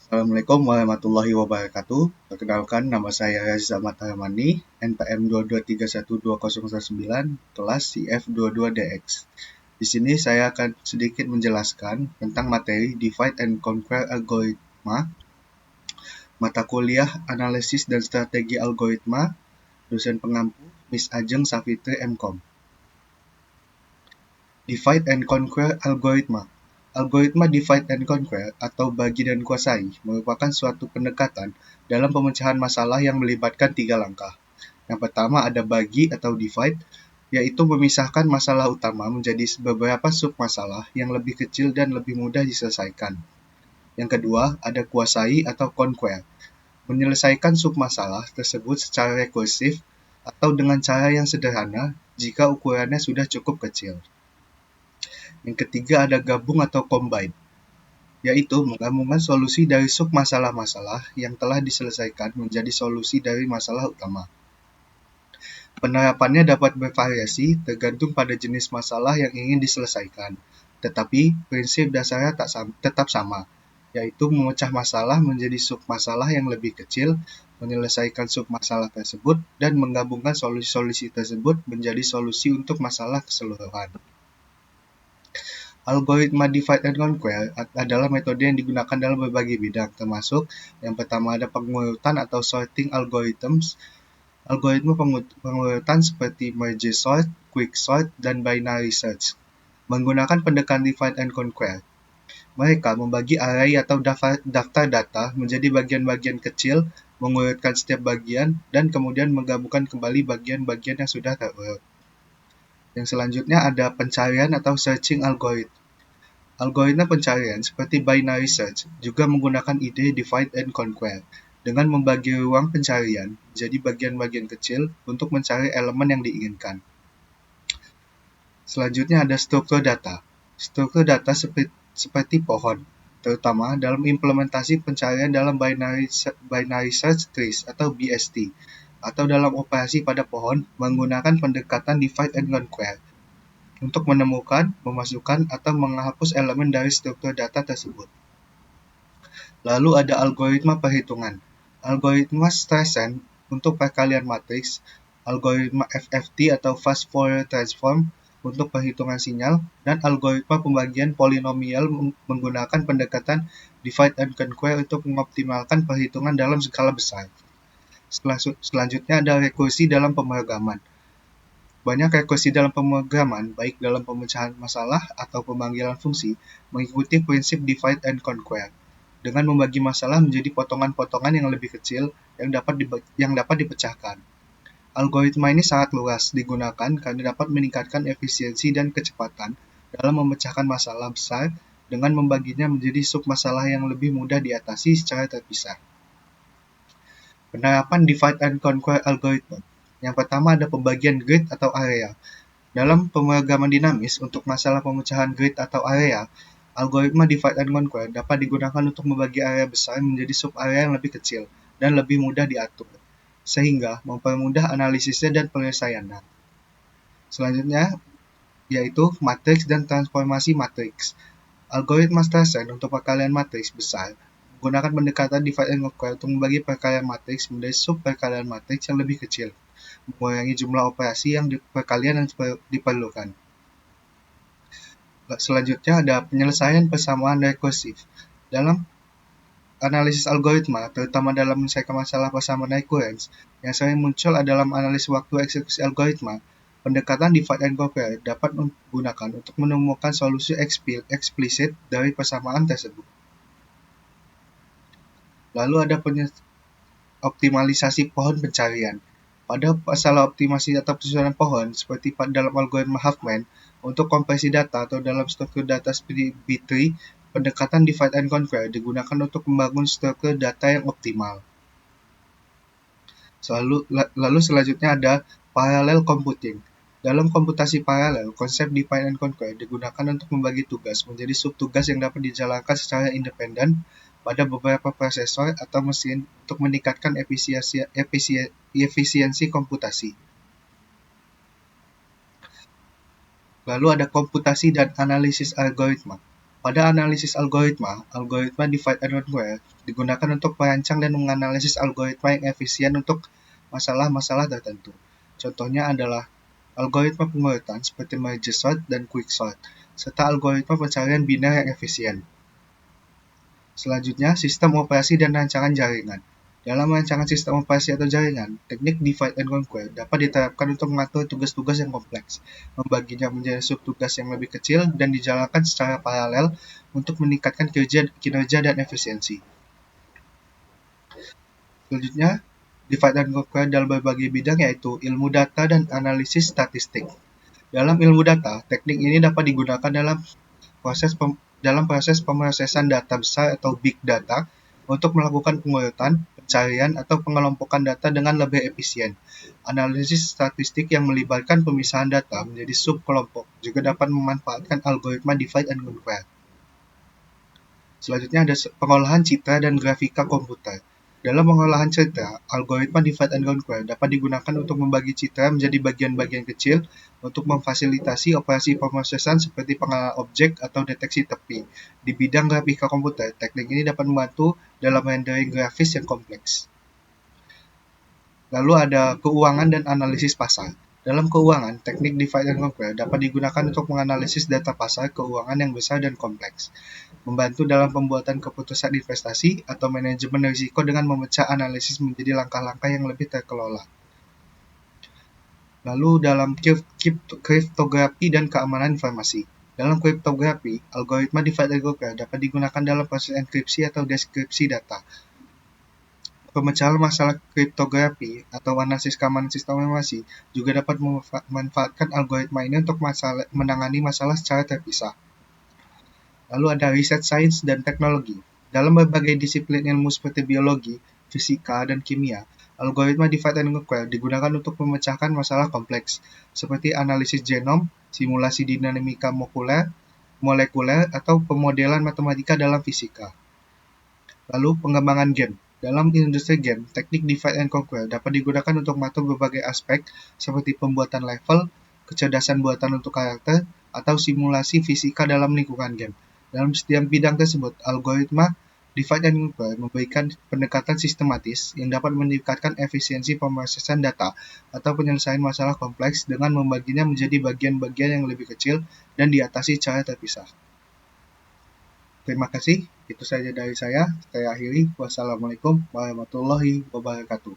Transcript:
Assalamualaikum warahmatullahi wabarakatuh. Perkenalkan, nama saya Reza Mataramani, NPM 2231209, kelas CF22DX. Di sini saya akan sedikit menjelaskan tentang materi Divide and Conquer Algoritma, mata kuliah Analisis dan Strategi Algoritma, dosen pengampu Miss Ajeng Safitri MKom. Divide and Conquer Algoritma. Algoritma divide and conquer atau bagi dan kuasai merupakan suatu pendekatan dalam pemecahan masalah yang melibatkan 3 langkah. Yang pertama ada bagi atau divide, yaitu memisahkan masalah utama menjadi beberapa sub-masalah yang lebih kecil dan lebih mudah diselesaikan. Yang kedua ada kuasai atau conquer, menyelesaikan sub-masalah tersebut secara rekursif atau dengan cara yang sederhana jika ukurannya sudah cukup kecil. Yang ketiga ada gabung atau combine, yaitu menggabungkan solusi dari sub-masalah-masalah yang telah diselesaikan menjadi solusi dari masalah utama. Penerapannya dapat bervariasi tergantung pada jenis masalah yang ingin diselesaikan, tetapi prinsip dasarnya tetap sama, yaitu memecah masalah menjadi sub-masalah yang lebih kecil, menyelesaikan sub-masalah tersebut, dan menggabungkan solusi-solusi tersebut menjadi solusi untuk masalah keseluruhan. Algoritma divide and conquer adalah metode yang digunakan dalam berbagai bidang, termasuk yang pertama ada pengurutan atau sorting algorithms. Algoritma pengurutan seperti merge sort, quick sort, dan binary search menggunakan pendekatan divide and conquer. Mereka membagi array atau daftar data menjadi bagian-bagian kecil, mengurutkan setiap bagian, dan kemudian menggabungkan kembali bagian-bagian yang sudah terurut. Yang selanjutnya ada pencarian atau searching algorithm. Algoritma pencarian seperti binary search juga menggunakan ide divide and conquer dengan membagi ruang pencarian menjadi bagian-bagian kecil untuk mencari elemen yang diinginkan. Selanjutnya ada struktur data. Struktur data seperti pohon, terutama dalam implementasi pencarian dalam binary search trees atau BST, atau dalam operasi pada pohon menggunakan pendekatan divide and conquer untuk menemukan, memasukkan, atau menghapus elemen dari struktur data tersebut. Lalu ada algoritma perhitungan. Algoritma Streisand untuk perkalian matriks, algoritma FFT atau Fast Fourier Transform untuk perhitungan sinyal, dan algoritma pembagian polinomial menggunakan pendekatan divide and conquer untuk mengoptimalkan perhitungan dalam skala besar. Selanjutnya ada rekursi dalam pemrograman. Banyak rekursi dalam pemrograman, baik dalam pemecahan masalah atau pemanggilan fungsi, mengikuti prinsip divide and conquer, dengan membagi masalah menjadi potongan-potongan yang lebih kecil yang dapat dipecahkan. Algoritma ini sangat luas digunakan karena dapat meningkatkan efisiensi dan kecepatan dalam memecahkan masalah besar dengan membaginya menjadi sub-masalah yang lebih mudah diatasi secara terpisah. Penerapan divide and conquer algoritma. Yang pertama ada pembagian grid atau area. Dalam pemrograman dinamis untuk masalah pemecahan grid atau area, algoritma divide and conquer dapat digunakan untuk membagi area besar menjadi sub-area yang lebih kecil dan lebih mudah diatur, sehingga mempermudah analisisnya dan penyelesaiannya. Selanjutnya, yaitu matriks dan transformasi matriks. Algoritma Streisand untuk perkalian matriks besar menggunakan pendekatan divide and conquer untuk membagi perkalian matriks menjadi sub-perkalian matriks yang lebih kecil, mengurangi jumlah operasi perkalian yang diperlukan. Selanjutnya ada penyelesaian persamaan rekursif. Dalam analisis algoritma, terutama dalam menyelesaikan masalah persamaan recurrence, yang sering muncul dalam analisis waktu eksekusi algoritma, pendekatan divide and conquer dapat digunakan untuk menemukan solusi eksplisit dari persamaan tersebut. Lalu ada optimalisasi pohon pencarian. Pada masalah optimasi atau penyusunan pohon, seperti dalam algoritma Huffman, untuk kompresi data atau dalam struktur data seperti B-tree, pendekatan divide and conquer digunakan untuk membangun struktur data yang optimal. Lalu selanjutnya ada parallel computing. Dalam komputasi paralel, konsep divide and conquer digunakan untuk membagi tugas menjadi subtugas yang dapat dijalankan secara independen pada beberapa prosesor atau mesin untuk meningkatkan efisiensi komputasi. Lalu ada komputasi dan analisis algoritma. Pada analisis algoritma, algoritma divide and conquer digunakan untuk merancang dan menganalisis algoritma yang efisien untuk masalah-masalah tertentu. Contohnya adalah algoritma pengurutan seperti merge sort dan quicksort, serta algoritma pencarian biner yang efisien. Selanjutnya, sistem operasi dan rancangan jaringan. Dalam rancangan sistem operasi atau jaringan, teknik divide and conquer dapat diterapkan untuk mengatur tugas-tugas yang kompleks, membaginya menjadi subtugas yang lebih kecil, dan dijalankan secara paralel untuk meningkatkan kinerja dan efisiensi. Selanjutnya, divide and conquer dalam berbagai bidang yaitu ilmu data dan analisis statistik. Dalam ilmu data, teknik ini dapat digunakan dalam proses pemrosesan data besar atau big data untuk melakukan pengurutan, pencarian, atau pengelompokan data dengan lebih efisien. Analisis statistik yang melibatkan pemisahan data menjadi subkelompok juga dapat memanfaatkan algoritma divide and conquer. Selanjutnya ada pengolahan citra dan grafika komputer. Dalam pengolahan citra, algoritma divide and conquer dapat digunakan untuk membagi citra menjadi bagian-bagian kecil untuk memfasilitasi operasi pemrosesan seperti pengenalan objek atau deteksi tepi. Di bidang grafika komputer, teknik ini dapat membantu dalam rendering grafis yang kompleks. Lalu ada keuangan dan analisis pasar. Dalam keuangan, teknik divide and conquer dapat digunakan untuk menganalisis data pasar keuangan yang besar dan kompleks, membantu dalam pembuatan keputusan investasi atau manajemen risiko dengan memecah analisis menjadi langkah-langkah yang lebih terkelola. Lalu dalam kriptografi dan keamanan informasi. Dalam kriptografi, algoritma divide and conquer dapat digunakan dalam proses enkripsi atau deskripsi data. Pemecahan masalah kriptografi atau analisis keamanan sistem informasi juga dapat memanfaatkan algoritma ini untuk menangani masalah secara terpisah. Lalu ada riset sains dan teknologi. Dalam berbagai disiplin ilmu seperti biologi, fisika, dan kimia, algoritma divide and conquer digunakan untuk memecahkan masalah kompleks, seperti analisis genom, simulasi dinamika molekuler, atau pemodelan matematika dalam fisika. Lalu pengembangan game. Dalam industri game, teknik divide and conquer dapat digunakan untuk mengatur berbagai aspek seperti pembuatan level, kecerdasan buatan untuk karakter, atau simulasi fisika dalam lingkungan game. Dalam setiap bidang tersebut, algoritma divide and conquer memberikan pendekatan sistematis yang dapat meningkatkan efisiensi pemrosesan data atau penyelesaian masalah kompleks dengan membaginya menjadi bagian-bagian yang lebih kecil dan diatasi secara terpisah. Terima kasih, itu saja dari saya. Saya akhiri. Wassalamualaikum warahmatullahi wabarakatuh.